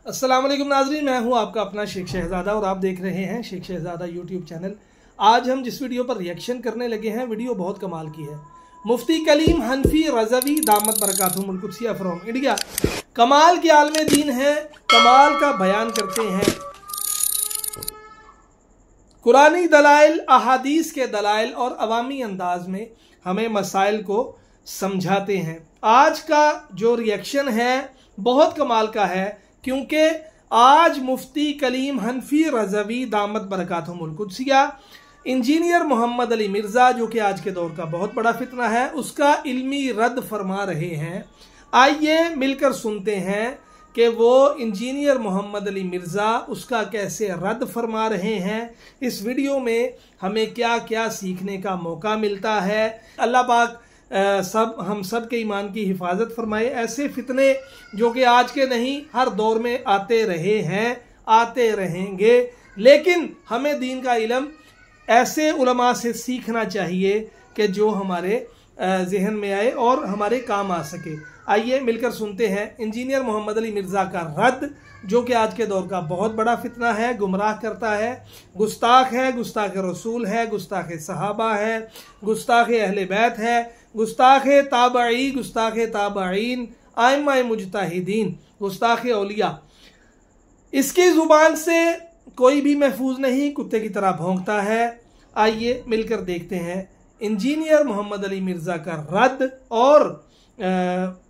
अस्सलाम वालेकुम नाज़रीन, मैं हूं आपका अपना शेख शहजादा और आप देख रहे हैं शेख शहजादा यूट्यूब चैनल। आज हम जिस वीडियो पर रिएक्शन करने लगे हैं, वीडियो बहुत कमाल की है। मुफ्ती कलीम हनफी रज़वी दामत बरकातुहुमुल कुद्सिया फ्रॉम इंडिया कमाल के आलमे दीन है, कमाल का बयान करते हैं। कुरानी दलाइल, अहादीस के दलाइल और अवामी अंदाज में हमें मसाइल को समझाते हैं। आज का जो रिएक्शन है बहुत कमाल का है, क्योंकि आज मुफ्ती कलीम हनफी रज़वी दामत बरकातुहुमुल कुद्सिया इंजीनियर मोहम्मद अली मिर्ज़ा, जो कि आज के दौर का बहुत बड़ा फितना है, उसका इल्मी रद्द फरमा रहे हैं। आइए मिलकर सुनते हैं कि वो इंजीनियर मोहम्मद अली मिर्ज़ा उसका कैसे रद्द फरमा रहे हैं। इस वीडियो में हमें क्या क्या सीखने का मौका मिलता है। अल्लाह पाक हम सब के ईमान की हिफाजत फरमाए। ऐसे फितने जो कि आज के नहीं हर दौर में आते रहे हैं, आते रहेंगे, लेकिन हमें दीन का इल्म ऐसे उलमा से सीखना चाहिए कि जो हमारे जहन में आए और हमारे काम आ सके। आइए मिलकर सुनते हैं इंजीनियर मोहम्मद अली मिर्ज़ा का रद्द, जो कि आज के दौर का बहुत बड़ा फितना है, गुमराह करता है, गुस्ताख है, गुस्ताख रसूल है, गुस्ताख सहाबा है, गुस्ताख अहले बैत है, गुस्ताख ताबई, गुस्ताख ताबईन, आइम्मा मुजतहिदीन, गुस्ताख औलिया। इसकी जुबान से कोई भी महफूज नहीं, कुत्ते की तरह भौंकता है। आइए मिलकर देखते हैं इंजीनियर मोहम्मद अली मिर्ज़ा का रद्द, और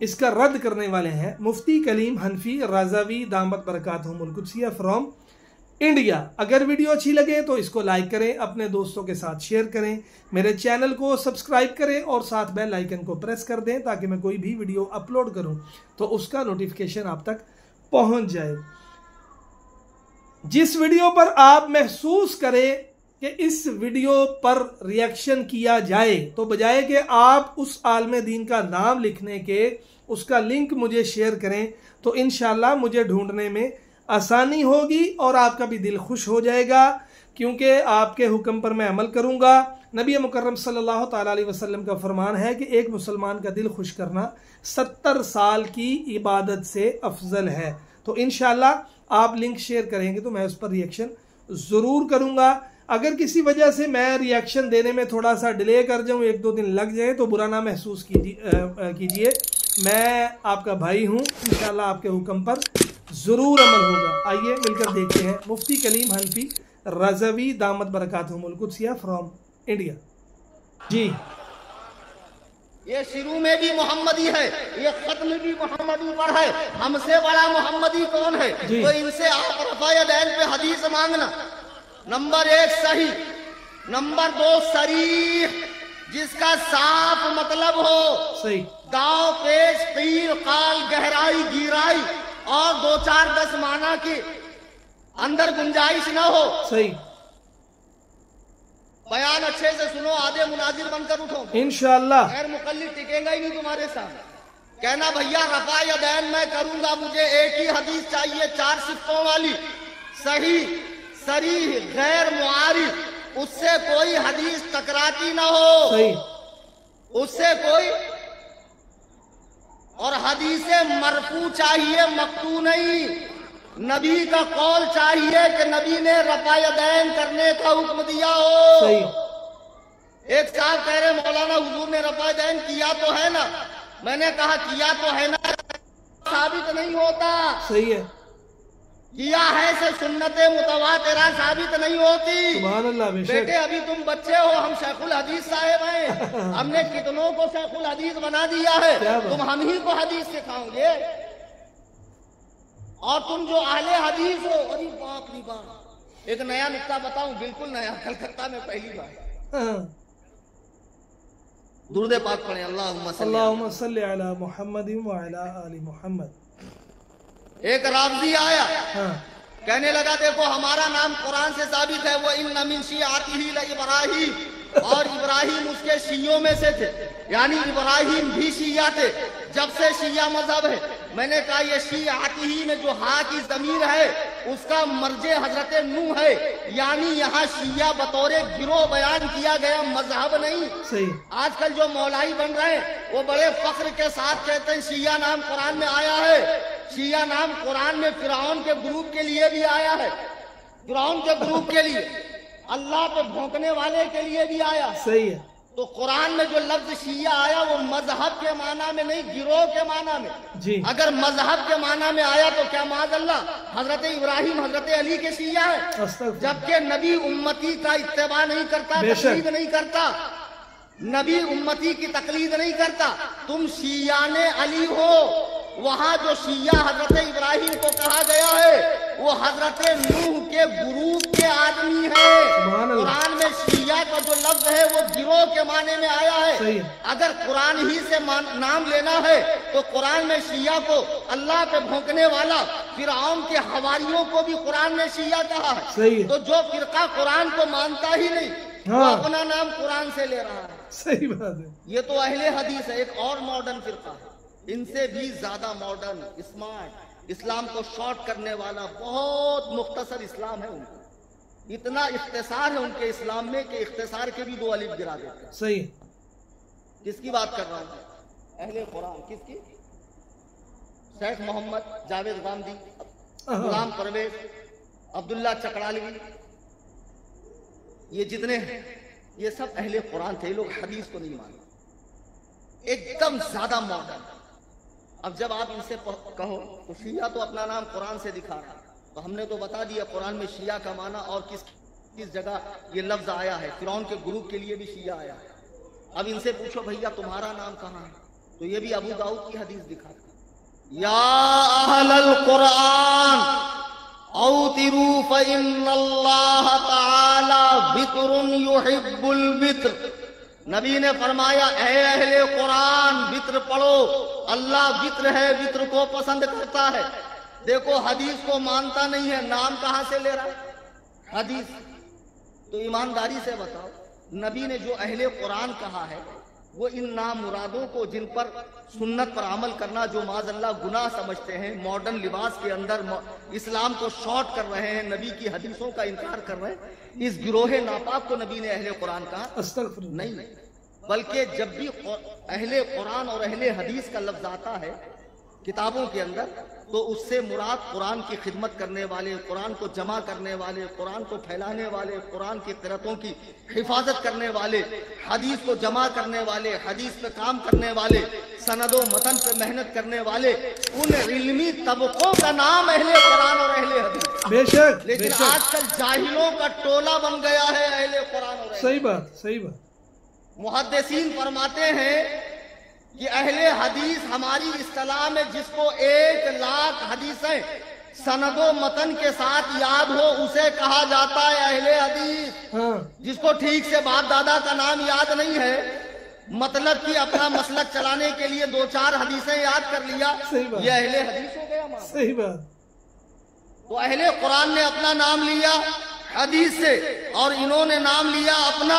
इसका रद्द करने वाले हैं मुफ्ती कलीम हनफी रज़वी दामत बरकातुहुमुल कुद्सिया फ्रॉम इंडिया। अगर वीडियो अच्छी लगे तो इसको लाइक करें, अपने दोस्तों के साथ शेयर करें, मेरे चैनल को सब्सक्राइब करें और साथ बेल आइकन को प्रेस कर दें ताकि मैं कोई भी वीडियो अपलोड करूं तो उसका नोटिफिकेशन आप तक पहुंच जाए। जिस वीडियो पर आप महसूस करें कि इस वीडियो पर रिएक्शन किया जाए, तो बजाय कि आप उस आलमे दीन का नाम लिखने के उसका लिंक मुझे शेयर करें, तो इंशाल्लाह मुझे ढूंढने में आसानी होगी और आपका भी दिल खुश हो जाएगा, क्योंकि आपके हुक्म पर मैं अमल करूंगा। नबी मुकर्रम सल्लल्लाहु तआला अलैहि वसल्लम का फरमान है कि एक मुसलमान का दिल खुश करना 70 साल की इबादत से अफजल है। तो इंशाल्लाह आप लिंक शेयर करेंगे तो मैं उस पर रिएक्शन ज़रूर करूंगा। अगर किसी वजह से मैं रिएक्शन देने में थोड़ा सा डिले कर जाऊं, 1-2 दिन लग जाए, तो बुरा ना महसूस कीजिए। मैं आपका भाई हूं, इंशाल्लाह आपके हुक्म पर ज़रूर अमल होगा। आइए मिलकर देखते हैं मुफ्ती कलीम हनफी रज़वी दामत बरकातुहुमुल कुद्सिया फ्रॉम इंडिया। जी, ये शुरू में भी मोहम्मदी है, ये खत्म भी मोहम्मदी पर है। हमसे बड़ा मोहम्मदी कौन है? तो इनसे आप रफ़ाए दैन पे हदीस मांगना। नंबर 1 सही, नंबर 2 सरीह, जिसका साफ मतलब हो, सही, गांव पेश पीर काल गहराई गिराई और 2-4-10 माना की अंदर गुंजाइश न हो। सही, बयान अच्छे से सुनो, आधे मुनाजिर बनकर उठो, इंशाअल्लाह। खैर मुकल्लिद टिकेगा ही नहीं तुम्हारे सामने। कहना भैया रफ़ाए दैन मैं करूंगा, मुझे एक ही हदीस चाहिए, 4 सिफ्तों वाली, सही सरीह गैर मुआरिफ, उससे कोई हदीस टकराती ना हो, सही, उससे कोई, और हदीसे मरफू चाहिए, मक्तू नहीं। नबी का कौल चाहिए कि नबी ने रफ़ाए दैन करने का हुक्म दिया हो। सही। एक साहब कह रहे मौलाना हुजूर ने रफ़ाए दैन किया तो है ना? मैंने कहा किया तो है ना, साबित नहीं होता। सही है, किया है से सुन्नते मुतवातिरा साबित नहीं होती। सुभान अल्लाह। बेटे अभी तुम बच्चे हो, हम शेखुल हदीस साहेब हैं, हमने कितनों को शेखुल हदीस बना दिया है, तुम हम ही को हदीस सिखाओगे, और तुम जो अहले हदीस हो। अरे बाप रे बाप, एक नया नुक्ता बताऊं, बिल्कुल नया, कलकत्ता में पहली बार। दुरूद पाक पढ़े, अल्लाहुम्मा सल्ली अला मुहम्मदिन व अला आलि मुहम्मद। एक रावजी आया, कहने लगा देखो हमारा नाम कुरान से साबित है, वो इन्ना मिन शियातिही इब्राहीम, और इब्राहिम उसके शियों में से थे, यानी इब्राहिम भी शिया थे, जब से शिया मजहब है। मैंने कहा ये शियातिही में जो हा की जमीर है उसका मर्जे हजरत नूह है, यानी यहाँ शिया बतौर गिरोह बयान किया गया, मजहब नहीं। सही। आजकल जो मौलाई बन रहे हैं वो बड़े फख्र के साथ कहते हैं शिया नाम कुरान में आया है। शिया नाम कुरान में फिरौन के ग्रुप के लिए भी आया है, फिरौन के ग्रुप के लिए, अल्लाह पे भौंकने वाले के लिए भी आया है। सही है। तो कुरान में जो लफ्ज शिया आया वो मजहब के माना में नहीं, गिरोह के माना में। जी। अगर मजहब के माना में आया तो क्या माज़अल्लाह हजरत इब्राहिम हजरत अली के शिया है, जबकि नबी उम्मती का इत्तेबा नहीं करता, तकलीद नहीं करता, नबी उम्मती की तकलीद नहीं करता। तुम शियाने अली हो। वहां जो शिया हजरत इब्राहिम को कहा गया है वो हजरत नूह के ग्रुप के आदमी है। कुरान में शिया का जो लफ्ज है वो गिरोह के माने में आया है। अगर कुरान ही से नाम लेना है तो कुरान में शिया को अल्लाह पे भौंकने वाला फिरौन के हवारियों को भी कुरान ने शिया कहा है। तो जो फिरका कुरान को मानता ही नहीं वो अपना नाम कुरान से ले रहा है। सही बात है। ये तो अहले हदीस है। एक और मॉडर्न फिरका है, इनसे भी ज्यादा मॉडर्न, स्मार्ट, इस्लाम को शॉर्ट करने वाला, बहुत मुख्तसर इस्लाम है उनका। इतना इख्तिसार है उनके इस्लाम में कि इख्तिसार के भी 2 अलिफ गिरा देते हैं। सही। किसकी बात कर रहा हूँ? अहले कुरान। किसकी? शेख मोहम्मद जावेद गांधी, गुलाम परवेज, अब्दुल्ला चकड़ालवी, ये जितने हैं ये सब अहले कुरान थे। ये लोग हदीस को नहीं मानते, एकदम ज्यादा मॉडर्न। अब जब आप इनसे कहो तो शिया तो अपना नाम कुरान से दिखा रहा है, तो हमने तो बता दिया कुरान में शिया का माना और किस जगह ये लफ्ज आया है। फिरौन के ग्रुप के लिए भी शिया आया है। अब इनसे पूछो भैया तुम्हारा नाम कहाँ है, तो ये भी अबू दाऊद की हदीस दिखा, या अहलल कुरान औतिरू फ़इन्नल्लाह तआला बित्रुन युहिब्बुल बित्र। नबी ने फरमाया ऐ अहले कुरान बित्र पढ़ो, अल्लाह बित्र है, बित्र को पसंद करता है। देखो हदीस को मानता नहीं है, नाम कहां से ले रहा है? हदीस। तो ईमानदारी से बताओ, नबी ने जो अहले कुरान कहा है वो इन नामुरादों को, जिन पर सुन्नत पर अमल करना जो माज़अल्लाह गुनाह समझते हैं, मॉडर्न लिबास के अंदर इस्लाम को शॉर्ट कर रहे हैं, नबी की हदीसों का इनकार कर रहे हैं, इस गिरोह नापाक को नबी ने अहले कुरान कहा नहीं। बल्कि जब भी अहले कुरान और अहले हदीस का लफ्ज आता है किताबों के अंदर, तो उससे मुराद कुरान की खिदमत करने वाले, कुरान को जमा करने वाले, कुरान को फैलाने वाले, कुरान की क़िरातों की हिफाजत करने वाले, हदीस को जमा करने वाले, हदीस पे काम करने वाले, सनदो मतन पे मेहनत करने वाले, उन इल्मी तबकों का नाम अहले कुरान और अहले हदीस। बेशक। लेकिन आजकल जाहिलों का टोला बन गया है अहले कुरान और। सही बात, सही बात। मुहद्दिसीन फरमाते हैं कि अहले हदीस हमारी इस्तिलाह में जिसको 1,00,000 हदीसें सनदो मतन के साथ याद हो उसे कहा जाता है अहले हदीस। जिसको ठीक से बाप दादा का नाम याद नहीं है, मतलब कि अपना मसलक चलाने के लिए 2-4 हदीसें याद कर लिया, ये अहले हदीस हो गया। सही बात। तो अहले कुरान ने अपना नाम लिया हदीस से और इन्होंने नाम लिया अपना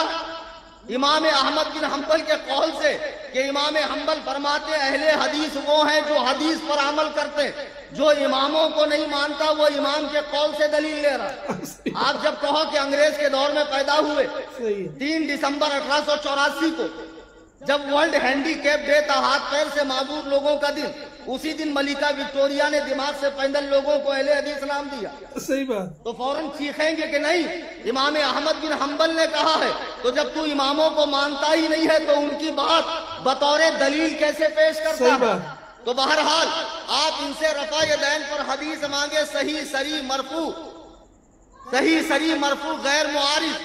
इमाम अहमद बिन हम्बल के कौल से कि इमाम हम्बल फरमाते अहले हदीस वो हैं जो हदीस पर अमल करते, जो इमामों को नहीं मानता वो इमाम के कौल से दलील ले रहा। आप जब कहो कि अंग्रेज के दौर में पैदा हुए, 3 दिसंबर 1884 को जब वर्ल्ड हैंडीकैप डे था, हाथ पैर से माबूर लोगों का दिन, उसी दिन मलिका विक्टोरिया ने दिमाग से पैदल लोगों को अहले हदीस नाम दिया। सही बात। तो फौरन चीखेंगे कि नहीं, इमाम अहमद बिन हम्बल ने कहा है। तो जब तू इमामों को मानता ही नहीं है तो उनकी बात बतौर दलील कैसे पेश करता है? तो बहरहाल आप इनसे रफा यदैन पर हदीस मांगे, सही सरी मरफू, सही सरी मरफू गैर मुआरिफ,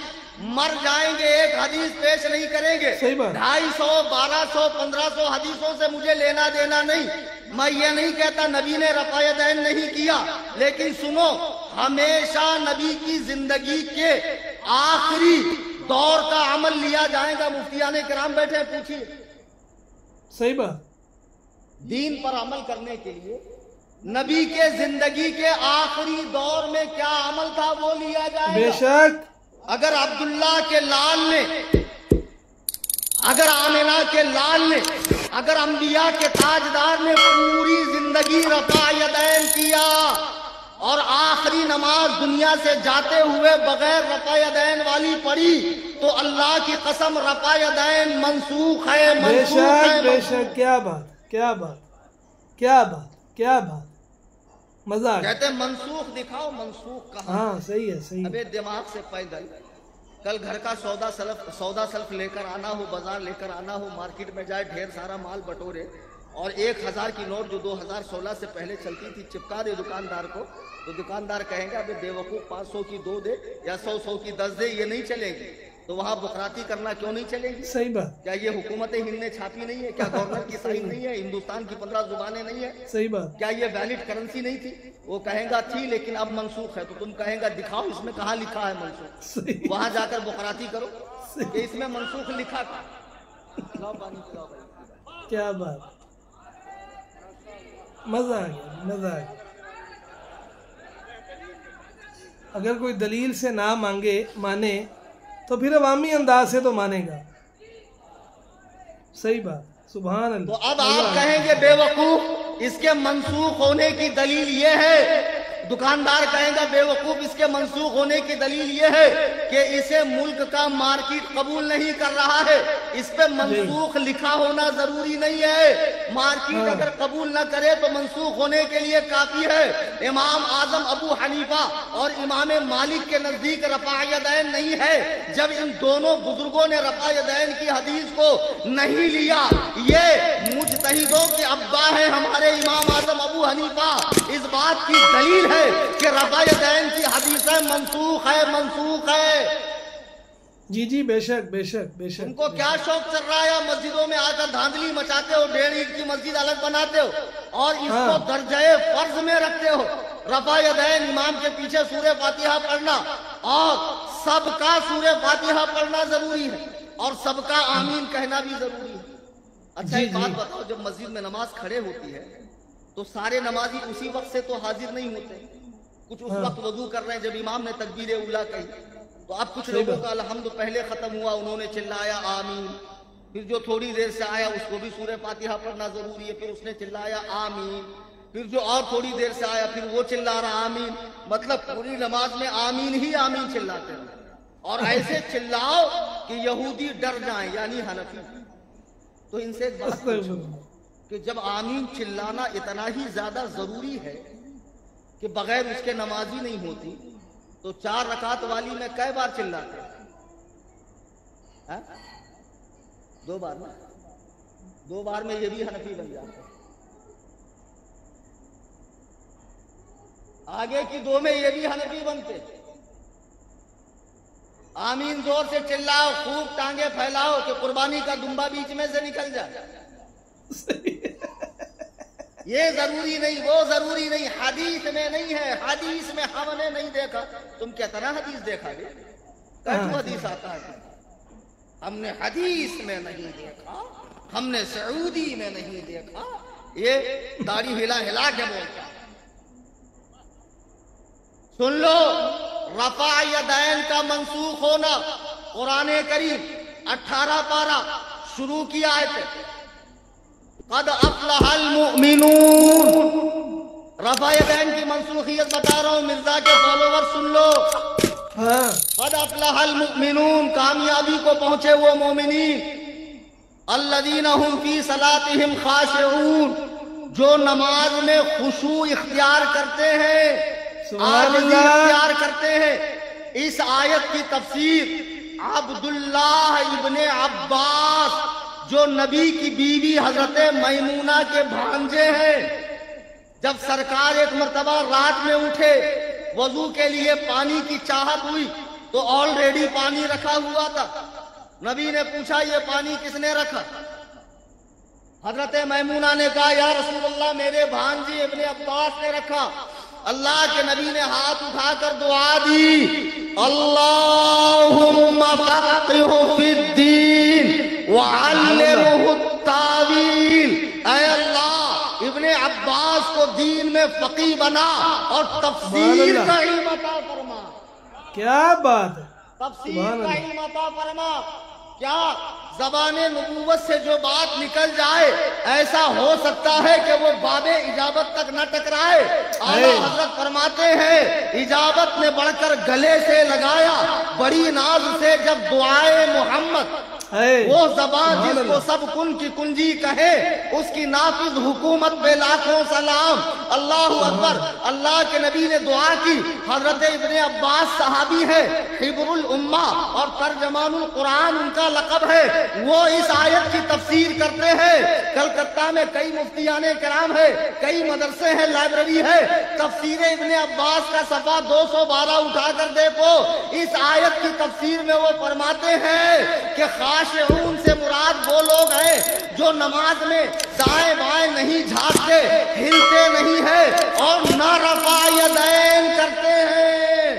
मर जाएंगे, एक हदीस पेश नहीं करेंगे। 250, 1200, 1500 हदीसों से मुझे लेना देना नहीं। मैं ये नहीं कहता नबी ने रफ़ा यदैन नहीं किया, लेकिन सुनो, हमेशा नबी की जिंदगी के आखिरी दौर का अमल लिया जाएगा। मुफ्तियाने किराम बैठे हैं, पूछिए। सही बात। दीन पर अमल करने के लिए नबी के जिंदगी के आखिरी दौर में क्या अमल था वो लिया जाएगा। बेशक। अगर अब्दुल्ला के लाल ने, अगर आमिना के लाल ने, अगर अंबिया के ताजदार ने पूरी जिंदगी रफ़ा यदैन किया और आखिरी नमाज दुनिया से जाते हुए बगैर रफ़ा यदैन वाली पढ़ी, तो अल्लाह की कसम रफ़ा यदैन मनसूख है, मनसूख है। बेशक। क्या बात, क्या बात, क्या बात, क्या बात। मजाक। कहते हैं मनसूख दिखाओ, मनसूख कहाँ? हाँ सही है, सही है। अबे दिमाग से पैदल कल घर का सौदा सल्फ लेकर आना हो, बाजार लेकर आना हो, मार्केट में जाए, ढेर सारा माल बटोरे और 1000 की नोट जो 2016 से पहले चलती थी चिपका दे दुकानदार को, तो दुकानदार कहेंगे अबे बेवकूफ 500 की 2 दे या 100 की 10 दे, ये नहीं चलेगी। तो वहां बुकराती करना क्यों नहीं चलेगी? सही बात। क्या ये हुकूमत हिंद ने छापी नहीं है? क्या गवर्नर की साइन नहीं है? हिंदुस्तान की 15 जुबानें नहीं है? सही बात। क्या ये वैलिड करेंसी नहीं थी? वो कहेगा थी लेकिन अब मनसूख है। तो तुम कहेगा दिखाओ इसमें कहाँ लिखा है मनसूख, वहां जाकर बुकराती करो कि इसमें मनसूख लिखा था। क्या बात, मजा आ गया, मजा आ गया। अगर कोई दलील से ना माने तो फिर अवामी अंदाज से तो मानेगा। सही बात, सुभान अल्लाह। तो अब आप कहेंगे बेवकूफ इसके मनसूख होने की दलील ये है, दुकानदार कहेगा बेवकूफ इसके मनसूख होने की दलील ये है कि इसे मुल्क का मार्केट कबूल नहीं कर रहा है, इस पे मनसूख लिखा होना जरूरी नहीं है। मार्केट अगर कबूल न करे तो मनसूख होने के लिए काफी है। इमाम आजम अबू हनीफा और इमाम मालिक के नजदीक रफ़ा-यदैन नहीं है। जब इन दोनों बुजुर्गों ने रफ़ा-यदैन की हदीस को नहीं लिया, ये मुजतहिदों के अब्बा है हमारे इमाम आजम अबू हनीफा, इस बात की दलील है कि रफ़ा-यदैन की हदीसें मनसूख है, मनसूख है। जी जी बेशक बेशक बेशक। उनको क्या शौक चल रहा है? मस्जिदों में आकर धांधली मचाते हो, 1.5 ईंट की मस्जिद अलग बनाते हो और इसको दर्जे फर्ज में रखते हो। रफ़ा-यदैन इमाम के पीछे सूरह फातिहा पढ़ना और सबका सूरह फातिहा पढ़ना जरूरी है और सबका आमीन कहना भी जरूरी है। अच्छा एक बात बताओ, जब मस्जिद में नमाज खड़े होती है तो सारे नमाजी उसी वक्त से तो हाजिर नहीं होते, कुछ उस वक्त वजू कर रहे हैं जब इमाम ने तकबीर उला कही, तो अब कुछ लोगों का अलहम्द पहले खत्म हुआ, उन्होंने चिल्लाया आमीन, फिर जो थोड़ी देर से आया उसको भी सूरह फातिहा पढ़ना जरूरी है, फिर उसने चिल्लाया आमीन, फिर जो और थोड़ी देर से आया फिर वो चिल्ला रहा आमीन। मतलब पूरी नमाज में आमीन ही आमीन चिल्लाते हैं और ऐसे चिल्लाओ कि यहूदी डर जाएं, यानी हनफी। तो इनसे एक बात पूछो कि जब आमीन चिल्लाना इतना ही ज्यादा जरूरी है कि बगैर उसके नमाजी नहीं होती, तो 4 रकात वाली में कई बार चिल्लाते हैं? 2 बार ना, 2 बार में ये भी हनफी बन जाते, आगे की 2 में ये भी हनफी बनते। आमीन जोर से चिल्लाओ, खूब टांगे फैलाओ कि कुर्बानी का दुम्बा बीच में से निकल जाए। ये जरूरी नहीं, वो जरूरी नहीं, हदीस में नहीं है, हदीस में हमने नहीं देखा। तुम कितना हदीस देखा? कौन हदीस आता है? हमने हदीस में नहीं देखा, हमने सऊदी में नहीं देखा। ये दाढ़ी हिला हिला के बोलता। सुन लो, रफ़ा-यदैन का मनसूख होना, कुरान करीम 18 पारा शुरू की आयत, क़द अफ़लहल मुमिनून। रफ़ा-यदैन की मनसूखियत बता रहा हूं, मिर्जा के फॉलोवर सुन लो। क़द अफ़लहल मुमिनून, कामयाबी को पहुंचे वो मोमिनीन, अल्लज़ीना हुम फ़ी सलातिहिम ख़ाशिऊन, जो नमाज में खुशू इख्तियार करते हैं, आजिज़ी इख्तियार करते हैं। इस आयत की तफसीर अब्दुल्लाह इब्ने अब्बास, जो नबी की बीवी हजरत मैमूना के भांजे हैं, जब सरकार एक मर्तबा रात में उठे, वजू के लिए पानी की चाहत हुई तो ऑलरेडी पानी रखा हुआ था। नबी ने पूछा ये पानी किसने रखा? हजरत मैमूना ने कहा या रसूलल्लाह, मेरे भांजे इब्ने अब्बास ने रखा। अल्लाह के नबी ने हाथ उठाकर दुआ दी, अल्लाहुम्मा फ़क़िहु फ़िद्दीन व अल्लिमहु तावील। ऐ अल्लाह, इब्ने अब्बास को दीन में फकीह बना और तफसीर का इल्म अता फरमा। क्या बात है, तफसीर का इल्म अता फरमा। क्या ज़बाने नबूवत से जो बात निकल जाए, ऐसा हो सकता है कि वो बाबे इजाबत तक न टकराए। आला हजरत फरमाते हैं, इजाबत ने बढ़कर गले से लगाया, बड़ी नाज से जब दुआए मोहम्मद وہ زبان جس کو سب کن کی کنجی کہے اس کی نافذ حکومت پہ لاکھوں سلام. اللہ اکبر. اللہ کے نبی نے دعا کی. حضرت ابن عباس صحابی ہے, حبر الامہ اور ترجمان القرآن ان کا لقب ہے. وہ اس آیت کی تفسیر کرتے ہیں. کلکتہ میں کئی مفتیان کرام ہے, کئی مدرسے ہیں, لائبریری ہے. تفسیر ابن عباس کا صفحہ 212 اٹھا کر دیکھو. اس آیت کی تفسیر میں وہ فرماتے ہیں کہ خاشعون سے مراد وہ لوگ ہیں جو نماز میں دائیں بائیں نہیں جھانکتے, ہلتے نہیں ہیں اور نہ رفع یدین کرتے ہیں.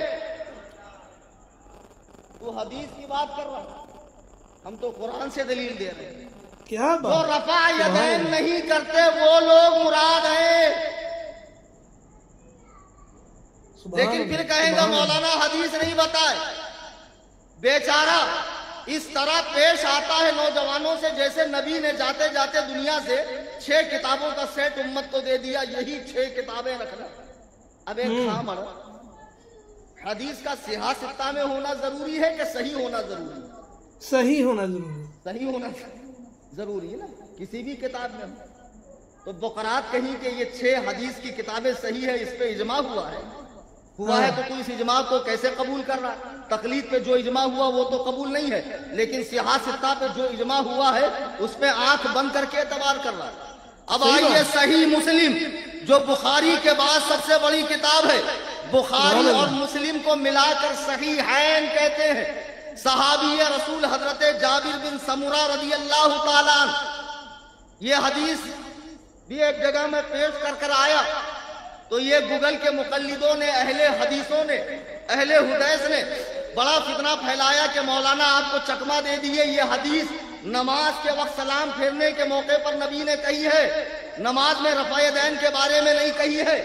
وہ حدیث کی بات کر رہا ہے, ہم تو قرآن سے دلیل دے رہے ہیں. کیا بات؟ جو رفع یدین نہیں کرتے وہ لوگ مراد ہیں. لیکن پھر کہیں گا مولانا حدیث نہیں بتائے. بیچارہ اس طرح پیش آتا ہے نوجوانوں سے جیسے نبی نے جاتے جاتے دنیا سے 6 کتابوں کا سیٹ امت کو دے دیا, یہی 6 کتابیں رکھنا. اب ایک خام اڑو, حدیث کا صحیح ستہ میں ہونا ضروری ہے کہ صحیح ہونا ضروری ہے؟ صحیح ہونا ضروری ہے. صحیح ہونا ضروری ہے نا کسی بھی کتاب میں. تو بقرات کہیں کہ یہ 6 حدیث کی کتابیں صحیح ہے, اس پہ اجماع ہوا ہے تو کوئی اس اجماع کو کیسے قبول کر رہا ہے؟ تقلید پہ جو اجماع ہوا وہ تو قبول نہیں ہے, لیکن صحیح ستہ پہ جو اجماع ہوا ہے اس پہ آنکھ بند کر کے اعتبار کر رہا ہے. اب آئیے صحیح مسلم جو بخاری کے بعد سب سے بڑی کتاب ہے, بخاری اور مسلم کو ملا کر صحیحین کہتے ہیں. صحابی رسول حضرت جابر بن سمرہ رضی اللہ تعالیٰ عنہ, یہ حدیث بھی ایک جگہ میں پیش کر آیا تو یہ گوگل کے مقلدوں نے, اہل حدیثوں نے, اہل حدیث نے بڑا فتنہ پھیلایا کہ مولانا آپ کو چکمہ دے دیے, یہ حدیث نماز کے وقت سلام پھیرنے کے موقع پر نبی نے کہی ہے, نماز میں رفع یدین کے بارے میں نہیں کہی ہے.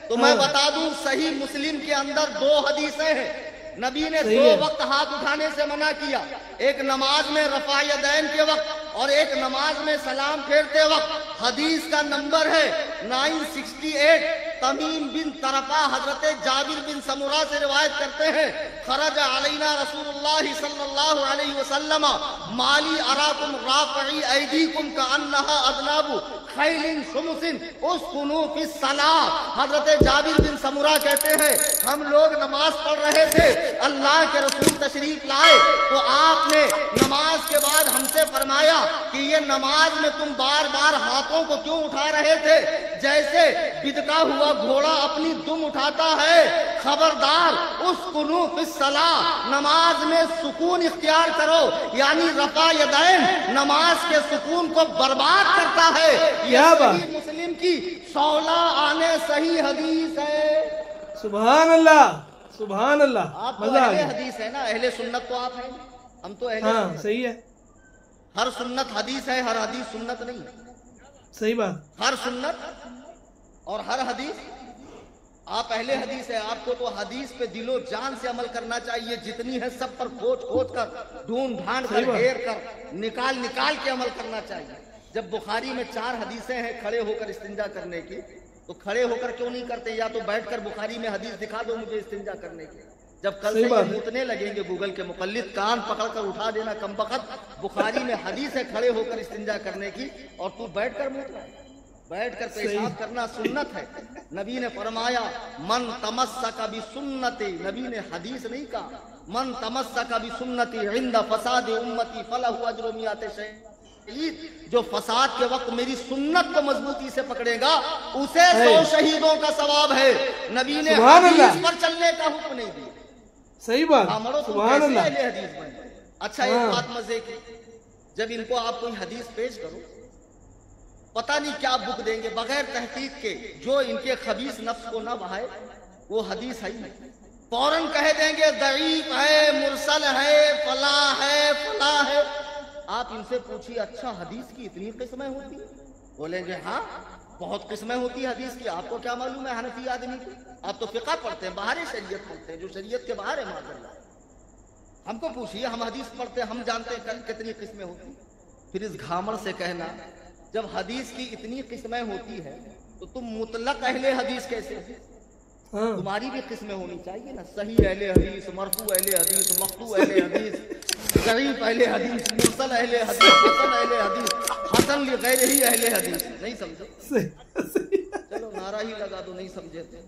تو میں بتا دوں صحیح مسلم کے اندر 2 حدیثیں ہیں. نبی نے 2 وقت ہاتھ اٹھانے سے منع کیا, ایک نماز میں رفع یدین کے وقت اور ایک نماز میں سلام پھیرتے وقت. حدیث کا نمبر ہے 968. تمیم بن طرفہ حضرت جابر بن سمرہ سے روایت کرتے ہیں, خرج علینا رسول اللہ صلی اللہ علیہ وسلم مالی اراکم رافعی ایدیکم کانہا اذناب خیل شمس اسکنوا فی الصلاۃ. حضرت جابر بن سمرہ کہتے ہیں ہم لوگ نماز پڑھ رہے تھے, اللہ کے رسول تشریف لائے تو آپ نے نماز کے بعد ہم سے فرمایا کہ یہ نماز میں تم بار بار ہاتھوں کو کیوں اٹھا رہے تھے جیسے بدکا ہوا گھوڑا اپنی دم اٹھاتا ہے. خبردار اسکنوا فی الصلاۃ, نماز میں سکون اختیار کرو, یعنی رفع یدین نماز کے سکون کو برباد کرتا ہے. یہ صحیح مسلم کی 16 آنے صحیح حدیث ہے. سبحان اللہ سبحان اللہ. آپ تو اہل حدیث ہے نا, اہل سنت تو آپ ہیں, ہم تو اہل ہاں صحیح ہے. ہر سنت حدیث ہے, ہر حدیث سنت نہیں. صحیح بات. ہر سنت اور ہر حدیث. آپ اہل حدیث ہے, آپ کو تو حدیث پہ دل و جان سے عمل کرنا چاہیے, جتنی ہے سب پر کھوج کر ڈھونڈ ڈھانڈ کر گھیر کر نکال کے عمل کرنا چاہیے. جب بخاری میں 4 حدیثیں ہیں کھڑے ہو کر استنجا کرنے کی, تو کھڑے ہو کر کیوں نہیں کرتے؟ یا تو بیٹھ کر بخاری میں حدیث دکھا دو مجھے استنجا کرنے کی. جب کل سے یہ موتنے لگیں گے گوگل کے مقلد, کان پکڑ کر اٹھا دینا کم بخت, بخاری میں حدیث ہے کھڑے ہو کر استنجا کرنے کی اور تو بیٹھ کر موت رہا ہے. بیٹھ کر پیشاب کرنا سنت ہے. نبی نے فرمایا من تمسک بسنتی, نبی نے حدیث نہیں کہا, من تمسک بسنتی عند فساد امتی فلہ اجر 100 شہید. جو فساد کے وقت میری سنت کو مضبوطی سے پکڑے گا اسے 100 شہیدوں کا ثواب ہے. نبی نے حدیث پر چلنے کا حکم نہیں دیا. صحیح بات. سبحان اللہ. اچھا ایک بات مزے کی, جب ان کو آپ کوئی حدیث پیش کرو پتہ نہیں کیا بک دیں گے بغیر تحقیق کے, جو ان کے خبیث نفس کو نہ بہائے وہ حدیث ہے نہیں. فوراً کہہ دیں گے ضعیف ہے, مرسل ہے, فلاں ہے, فلاں ہے. آپ ان سے پوچھیے اچھا حدیث کی اتنی قسمیں ہوتی ہیں؟ بولیں گے ہاں بہت قسمیں ہوتی ہیں حدیث کی. آپ کو کیا معلوم ہے حنفی آدمی کی؟ آپ تو فقہ پڑھتے ہیں, باہر شریعت پڑھتے ہیں, جو شریعت کے باہر ہے معاذ اللہ. ہم کو پوچھیے, ہم حدیث پڑھتے ہیں, ہم جانتے ہیں کتنی قسمیں ہوتی ہیں. پھر اس گھامڑ سے کہنا جب حدیث کی اتنی قسمیں ہوتی ہیں تو تم مطلق اہل حدیث کیسے ہو؟ تمہاری بھی قسمیں ہونی چاہیے نا, صحیح اہل حدیث, مرفوع اہل حدیث, مقطوع اہل حدیث, ضعیف اہل حدیث، مرسل اہل حدیث، حسن اہل حدیث، حسن لغیر ہی اہل حدیث. نہیں سمجھے؟ چلو نعرہ ہی لگا دو، نہیں سمجھے تھے.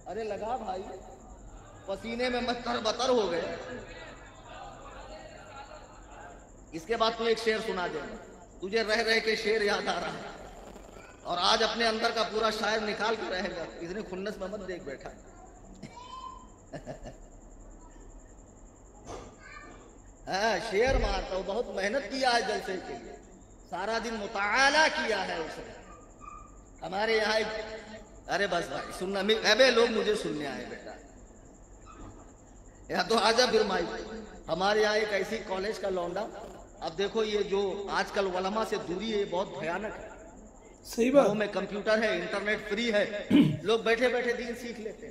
ارے لگا بھائی، پسینے میں مت تر بتر ہو گئے. اس کے بعد تو ایک شعر سنا دے، تجھے رہ رہ کے شعر یاد آ رہا ہے، اور آج اپنے اندر کا پورا شاعر نکال کے رہے گا. اتنے کھنس میں مت دیکھ بیٹھا. ہاں شعر مارتا ہوں، بہت محنت کیا ہے جلسے کے لیے، سارا دن مطالعہ کیا ہے اس نے. ہمارے یہاں ارے بس بھائی سننا، ابے لوگ مجھے سننے آئے بیٹا، یا تو آجا پھر مائی. ہمارے یہاں ایک ایسی کالج کا لونڈا، اب دیکھو یہ جو آج کل علماء سے دوری ہے یہ بہت بھیانک ہے. صحیح بات. میں کمپیوٹر ہے، انٹرنیٹ فری ہے، لوگ بیٹھے بیٹھے دین سیکھ لیتے.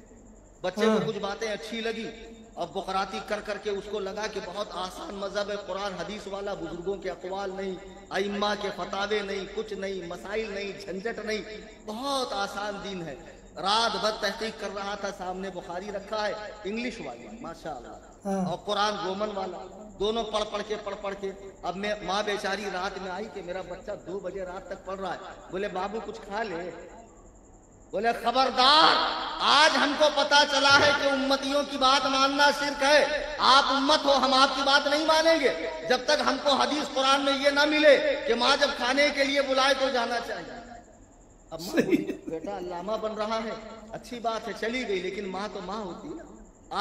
بچے کو کچھ باتیں اچھی لگی، اب بقراتی کر کر کے اس کو لگا کہ بہت آسان مذہب ہے، قرآن حدیث والا، بزرگوں کے اقوال نہیں، ائمہ کے فتاوے نہیں، کچھ نہیں، مسائل نہیں، جھنجھٹ نہیں، بہت آسان دین ہے. رات بھر تحقیق کر رہا تھا، سامنے بخاری رکھا ہے، انگلش والی ماشاءاللہ، اور قرآن رومن والا، دونوں پڑھ پڑھ کے اب میں ماں بیچاری رات میں آئی کہ میرا بچہ 2 بجے رات تک پڑھ رہا ہے. بولے بابو کچھ کھا لے. بولے خبردار، آج ہم کو پتا چلا ہے کہ امتیوں کی بات ماننا شرک ہے. آپ امت ہو، ہم آپ کی بات نہیں مانیں گے جب تک ہم کو حدیث قرآن میں یہ نہ ملے کہ ماں جب کھانے کے لیے بلائے تو جانا چاہیے. اب ماں بیٹا علامہ بن رہا ہے، اچھی بات ہے، چلی گئی، لیکن ماں تو ماں ہوتی ہے.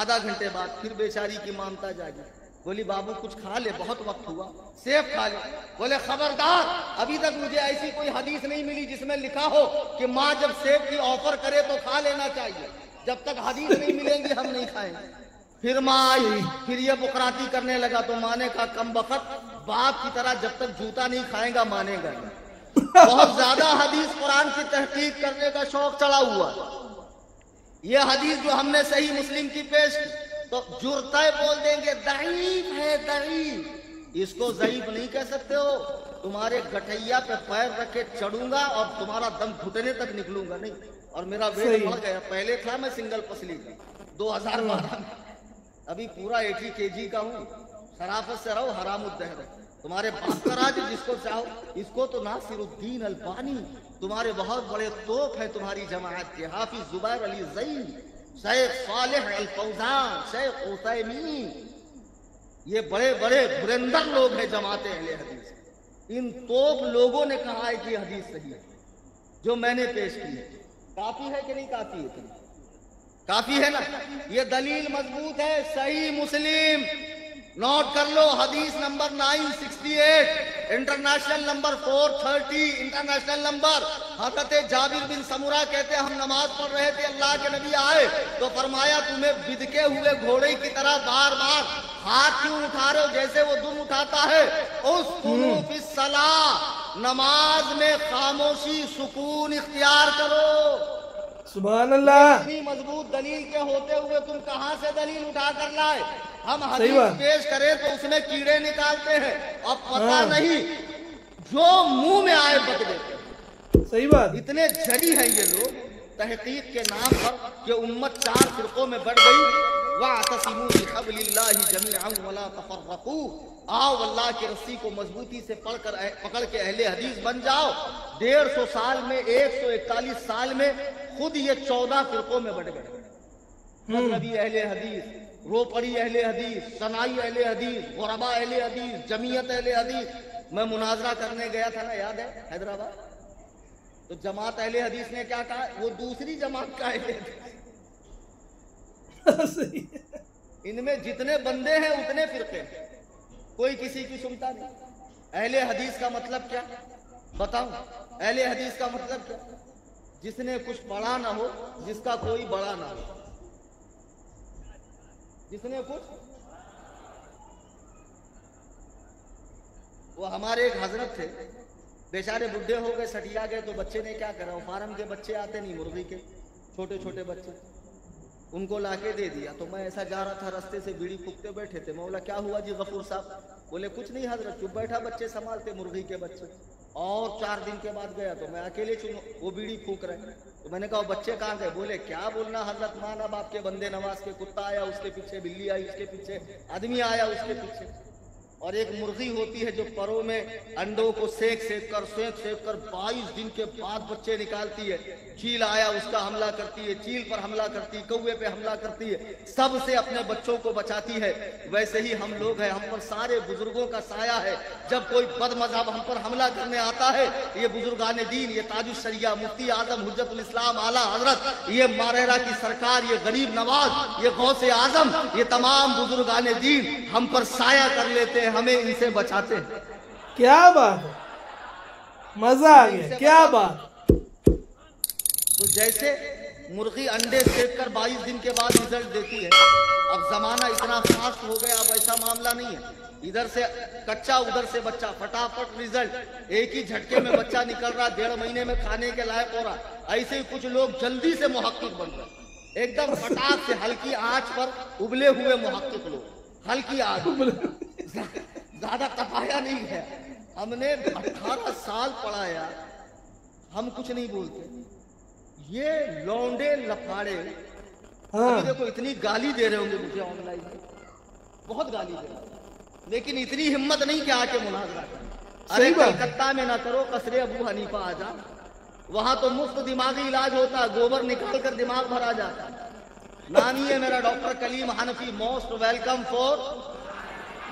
آدھا گھنٹے بعد پھر بیچاری کی مامتا جاگی. بولی بابو کچھ کھا لے، بہت وقت ہوا، سیب کھا لے. بولے خبردار، ابھی تک مجھے ایسی کوئی حدیث نہیں ملی جس میں لکھا ہو کہ ماں جب سیب کی آفر کرے تو کھا لینا چاہیے. جب تک حدیث نہیں ملیں گی ہم نہیں کھائیں گے. پھر ماں آئی، پھر یہ بقراتی کرنے لگا تو ماں نے کہا کم بخت، باپ کی طرح جب تک جوتا نہیں کھائے گا مانے گا نہیں. بہت زیادہ حدیث قرآن کی تحقیق کرنے کا شوق چڑھا ہوا. یہ حدیث جو ہم نے صحیح مسلم کی پیش کی تو جرتے بول دیں گے ضعیف ہے، ضعیف. اس کو ضعیف نہیں کہہ سکتے ہو. تمہارے گٹھیا پہ پیر رکھ کے چڑھوں گا اور تمہارا دم گھٹنے تک نکلوں گا نہیں. اور میرا ویٹ بڑھ گیا، پہلے تھا میں سنگل پسلی کا 2012 میں، ابھی پورا 80 kg کا ہوں. شرافت سے رہو، حرام الدہر. تمہارے باپ کا راج جس کو چاہو، اس کو تو ناصر الدین البانی، تمہارے بہت بڑے توپ ہیں تمہاری جماعت کے، حافظ زبیر علی زئی، شیخ صالح الفوزان، شیخ عثیمین، یہ بڑے بڑے دھرندر لوگ ہیں جماعت اہل حدیث. ان توپ لوگوں نے کہا ہے کہ حدیث صحیح ہے جو میں نے پیش کی ہے. کافی ہے کہ نہیں کافی ہے؟ کافی ہے نا. یہ دلیل مضبوط ہے، صحیح مسلم، نوٹ کر لو، حدیث number 968، international number 430، international number. حضرت جابر بن سمرہ کہتے ہم نماز پڑھ رہے تھے، اللہ کے نبی آئے تو فرمایا تمہیں بدکے ہوئے گھوڑے کی طرح بار بار ہاتھ کیوں اٹھا رہے ہو جیسے وہ دم اٹھاتا ہے. اسکنوا فی الصلاۃ، نماز میں خاموشی سکون اختیار کرو. سبحان اللہ. اتنی مضبوط دلیل کے ہوتے ہوئے تم کہاں سے دلیل اٹھا کر لائے؟ ہم حدیث پیش کریں تو اس میں کیڑے نکالتے ہیں، اب پتہ نہیں جو منہ میں آئے بک دیتے. صحیح بات. اتنے جھڑی ہیں یہ لوگ تحقیق کے نام پر کہ امت 4 فرقوں میں بڑھ گئی. وَاعْتَصِمُوا بِحَبْلِ اللَّهِ جَمِيعًا وَلَا تَفَرَّقُوا. آؤ اللہ کی رسی کو مضبوطی سے پکڑ کے اہل حدیث بن جاؤ. 150 سال میں، 141 سال میں خود یہ 14 فرقوں میں بڑھ گئے. مذہبی اہل حدیث، روپڑی اہل حدیث، سنائی اہل حدیث، غربا اہل حدیث، جمعیت اہل حدیث. میں مناظرہ کرنے گیا تھا نا، یاد ہے حیدرآباد، تو جماعت اہل حدیث نے کیا کہا؟ وہ دوسری جماعت کا اہل حدیث. ان میں جتنے بندے ہیں اتنے فرقے ہیں، کوئی کسی کی سنتا نہیں. اہل حدیث کا مطلب کیا بتاؤں؟ اہل حدیث کا مطلب کیا؟ جس نے کچھ پڑھا نہ ہو، جس کا کوئی بڑا نہ ہو. جس نے کچھ، وہ ہمارے ایک حضرت تھے، بیچارے بڈھے ہو گئے، سٹیا گئے، تو بچے نے کیا کرا، وہ فارم کے بچے آتے نہیں، مرغی کے چھوٹے چھوٹے بچے، ان کو لا کے دے دیا. تو میں ایسا جا رہا تھا، رستے سے بیڑی پھونکتے بیٹھے تھے. میں بولا کیا ہوا جی غفور صاحب؟ بولے کچھ نہیں حضرت، چپ بیٹھا، بچے سنبھالتے، مرغی کے بچے. اور 4 دن کے بعد گیا تو میں اکیلے وہ بیڑی پھونک رہے. تو میں نے کہا بچے کہاں گئے؟ بولے کیا بولنا حضرت، ماں نا باپ کے بندے نواز کے، کتا آیا اس کے پیچھے، بلی آئی اس کے پیچھے، آدمی آیا اس کے پیچھے. اور ایک مرغی ہوتی ہے جو پروں میں انڈوں کو سینک کر 22 دن کے بعد بچے نکالتی ہے. چیل آیا اس کا حملہ کرتی ہے، چیل پر حملہ کرتی ہے، کوے پہ حملہ کرتی ہے، سب سے اپنے بچوں کو بچاتی ہے. ویسے ہی ہم لوگ ہیں، ہم پر سارے بزرگوں کا سایہ ہے. جب کوئی بد مذہب ہم پر حملہ کرنے آتا ہے، یہ بزرگان دین، یہ تاج الشریعہ مفتی اعظم حجت الاسلام اعلیٰ حضرت، یہ مارہرہ کی سرکار، یہ غریب نواز، یہ غوث اعظم، یہ تمام بزرگان دین ہم پر سایہ کر لیتے ہیں، ہمیں ان سے بچاتے ہیں. کیا بات ہے، مزہ آ گیا، کیا بات. تو جیسے مرغی انڈے سیک کر 22 دن کے بعد رزلٹ دیتی ہے، اب زمانہ اتنا فاسٹ ہو گیا، اب ایسا معاملہ نہیں ہے. ادھر سے کچا ادھر سے بچہ، فٹافٹ رزلٹ، ایک ہی جھٹکے میں بچہ نکل رہا، 1.5 مہینے میں کھانے کے لائق ہو رہا. ایسے ہی کچھ لوگ جلدی سے محقق بن گئے، ایک دم فٹاک سے، ہلکی آنچ پر ابلے ہوئے محقق لوگ، ہلکی آنچ، زیادہ تپایا نہیں ہے. ہم نے 18 سال پڑھایا، ہم کچھ نہیں بولتے. یہ لونڈے لفاڑے ابھی دیکھو اتنی گالی دے رہے ہوں گے مجھے آن لائن میں، بہت گالی دے رہے ہیں، لیکن اتنی ہمت نہیں کہ آ کے مناظرہ کریں. ارے کلکتہ میں نہ کرو، قصر ابو حنیفہ آ جا، وہاں تو مفت دماغی علاج ہوتا، گوبر نکال کر دماغ بھرا جاتا. نانی ہے میرا ڈاکٹر کلیم حنفی، موسٹ ویلکم فور.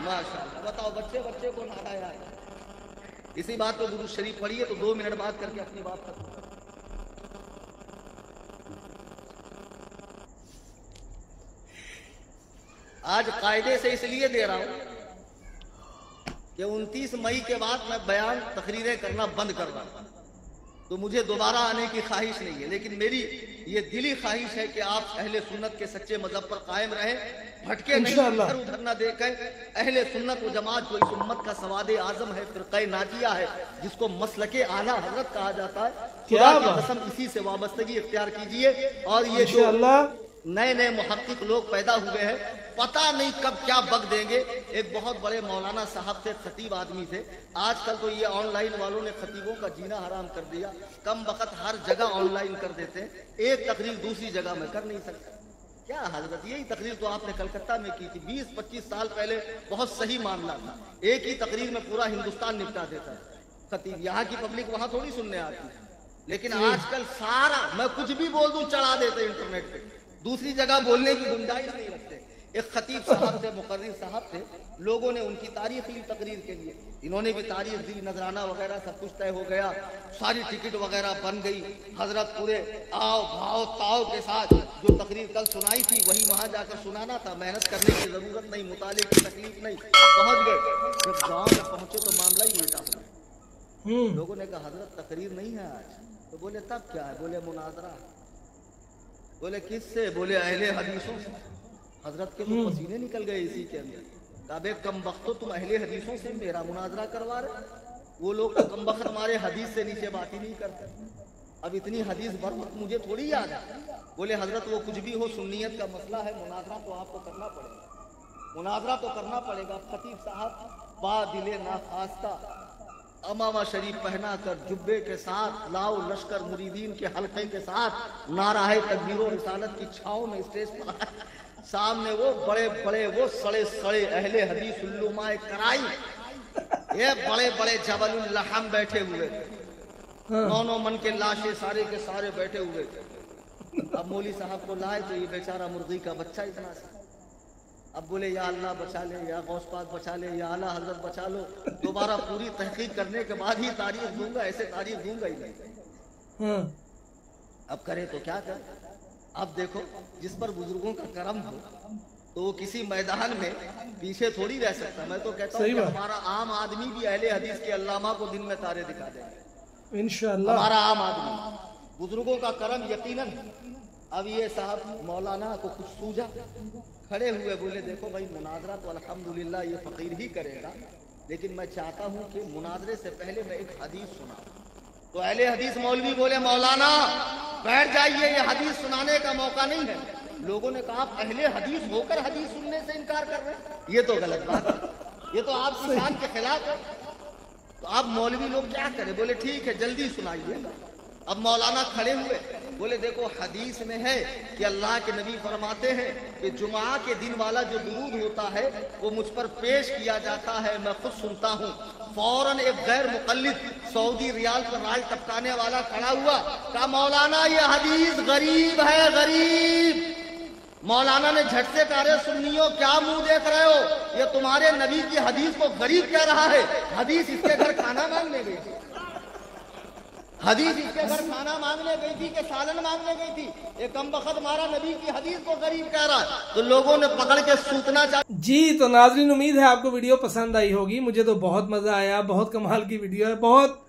ماشاءاللہ. بتاؤ بچے کو نارایا ہے. اسی بات کو درود شریف پڑھیے تو 2 منٹ بات کر کے اپنی بات ختم. آج قاعدے سے اس لیے دے رہا ہوں کہ 29 مئی کے بعد میں بیان تقریریں کرنا بند کر رہا ہوں، تو مجھے دوبارہ آنے کی خواہش نہیں ہے. لیکن میری یہ دلی خواہش ہے کہ آپ اہل سنت کے سچے مذہب پر قائم رہیں، بھٹکے نہیں، ادھر ادھر نہ دیکھیں. اہل سنت و جماعت جو اس امت کا سواد اعظم ہے، فرقہ ناجیہ ہے، جس کو مسلک اعلیٰ حضرت کہا جاتا ہے، خدا کی قسم اسی سے وابستگی اختیار کیجئے. اور یہ جو نئے محقق لوگ پیدا ہوئے ہیں، پتہ نہیں کب کیا بگ دیں گے. ایک بہت بڑے مولانا صاحب تھے، خطیب آدمی تھے. آج کل تو یہ آن لائن والوں نے خطیبوں کا جینا حرام کر دیا، کم وقت ہر جگہ آن لائن کر دیتے ہیں، ایک تقریر دوسری جگہ میں کر نہیں سکتا. کیا حضرت، یہی تقریر تو آپ نے کلکتہ میں کی تھی 20-25 سال پہلے، بہت صحیح معاملہ تھا. ایک ہی تقریر میں پورا ہندوستان نپٹا دیتا ہے خطیب، یہاں کی پبلک وہاں تھوڑی سننے آتی ہے. لیکن آج کل سارا، میں کچھ بھی بول دوں چڑھا دیتے انٹرنیٹ پہ، دوسری جگہ بولنے کی گنجائش نہیں رکھتے. ایک خطیب صاحب تھے، مقرر صاحب تھے، لوگوں نے ان کی تاریخ لی تقریر کے لیے، انہوں نے بھی تاریخ دی، نذرانہ وغیرہ سب کچھ طے ہو گیا، ساری ٹکٹ وغیرہ بن گئی. حضرت پورے آؤ بھاؤ تاؤ کے ساتھ جو تقریر کل سنائی تھی وہی وہاں جا کر سنانا تھا، محنت کرنے کی ضرورت نہیں، مطالعے کی تکلیف نہیں. پہنچ گئے، جب گاؤں میں پہنچے تو معاملہ ہی الٹا ہوا. لوگوں نے کہا حضرت تقریر نہیں ہے آج. تو بولے تب کیا ہے؟ بولے مناظرہ. بولے کس سے؟ بولے اہل حدیثوں سے. حضرت کے تو پسینے نکل گئے اسی کے اندر. کعبے کم بختو، تم اہل حدیثوں سے میرا مناظرہ کروا رہے؟ وہ لوگ تو کم بخت ہمارے حدیث سے نیچے بات ہی نہیں کرتے. اب اتنی حدیث بھر مجھے تھوڑی یاد ہے. بولے حضرت وہ کچھ بھی ہو، سنیت کا مسئلہ ہے، مناظرہ تو آپ کو کرنا پڑے گا، مناظرہ تو کرنا پڑے گا. خطیب صاحب با دل ناخواستہ امامہ شریف پہنا کر جبے کے ساتھ، لاؤ لشکر مریدین کے حلقے کے ساتھ، نعرہ تکبیر و رسالت کی چھاؤں میں اسٹیج پر سامنے وہ بڑے بڑے وہ سڑے سڑے اہل حدیث علماء کرائی، یہ بڑے بڑے جبل اللحم بیٹھے ہوئے تھے، 9 من کے لاشیں سارے کے سارے بیٹھے ہوئے تھے. اب مولوی صاحب کو لائے تو یہ بیچارہ مرغی کا بچہ اتنا سا. اب بولے یا اللہ بچا لے، یا غوث پاک بچا لے، یا اعلیٰ حضرت بچا لو. دوبارہ پوری تحقیق کرنے کے بعد ہی تاریخ دوں گا، ایسے تاریخ دوں گا ہی نہیں. اب کرے تو کیا کرے؟ اب دیکھو جس پر بزرگوں کا کرم ہو تو وہ کسی میدان میں پیچھے تھوڑی رہ سکتا. میں تو کہتا ہوں کہ ہمارا عام آدمی بھی اہل حدیث کے علامہ کو دن میں تارے دکھا دے گا انشاءاللہ. ہمارا عام آدمی، بزرگوں کا کرم یقیناً. اب یہ صاحب مولانا کو کچھ سوجا، کھڑے ہوئے، بولے دیکھو بھائی مناظرہ تو الحمدللہ یہ فقیر ہی کرے گا، لیکن میں چاہتا ہوں کہ مناظرے سے پہلے میں ایک حدیث سنا. تو اہل حدیث مولوی بولے مولانا بیٹھ جائیے، یہ حدیث سنانے کا موقع نہیں ہے. لوگوں نے کہا آپ اہل حدیث ہو کر حدیث سننے سے انکار کر رہے ہیں، یہ تو غلط بات ہے، یہ تو آپ کی شان کے خلاف ہے. तो अब मौलवी लोग क्या करें? बोले ठीक है जल्दी सुनाइए। अब मौलाना खड़े हुए, बोले देखो हदीस में है कि अल्लाह के नबी फरमाते हैं कि जुमा के दिन वाला जो दुरूद होता है वो मुझ पर पेश किया जाता है, मैं खुद सुनता हूँ। फौरन एक गैर मुकल्लिद सऊदी रियाल पर राज टपकाने वाला खड़ा हुआ, कहा मौलाना ये हदीस गरीब है, गरीब। मौलाना ने झट से कहा, सुन्नियों क्या मुंह देख रहे हो, ये तुम्हारे नबी की हदीस को गरीब कह रहा है। हदीस इसके घर खाना मांगने गई थी, हदीस इसके घर खाना मांगने गई थी कि सालन मांगने गई थी? ये कमबख्त हमारा नबी की हदीस को गरीब कह रहा है। तो लोगों ने पकड़ के सूतना चाहिए। जी तो नाज़रीन, उम्मीद है आपको वीडियो पसंद आई होगी। मुझे तो बहुत मजा आया, बहुत कमाल की वीडियो है, बहुत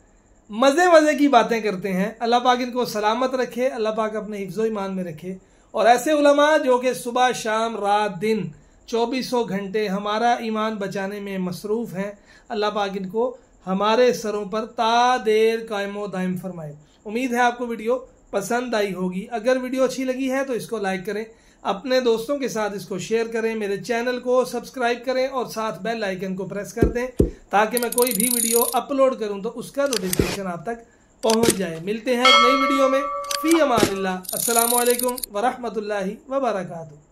मजे की बातें करते हैं। अल्लाह पाक इनको सलामत रखे, अल्लाह पाक अपने हिफ्ज़ो ईमान में रखे। और ऐसे उलमा जो कि सुबह शाम रात दिन 2400 घंटे हमारा ईमान बचाने में मसरूफ़ हैं, अल्लाह पाक इनको हमारे सरों पर ता देर कायमो दायम फरमाए। उम्मीद है आपको वीडियो पसंद आई होगी। अगर वीडियो अच्छी लगी है तो इसको लाइक करें, अपने दोस्तों के साथ इसको शेयर करें, मेरे चैनल को सब्सक्राइब करें और साथ बेल आइकन को प्रेस कर दें ताकि मैं कोई भी वीडियो अपलोड करूं तो उसका नोटिफिकेशन आप तक पहुंच जाए। मिलते हैं एक नई वीडियो में। फी अमानिल्लाह। अस्सलामु अलैकुम वरहमतुल्लाहि वबरकातुहू।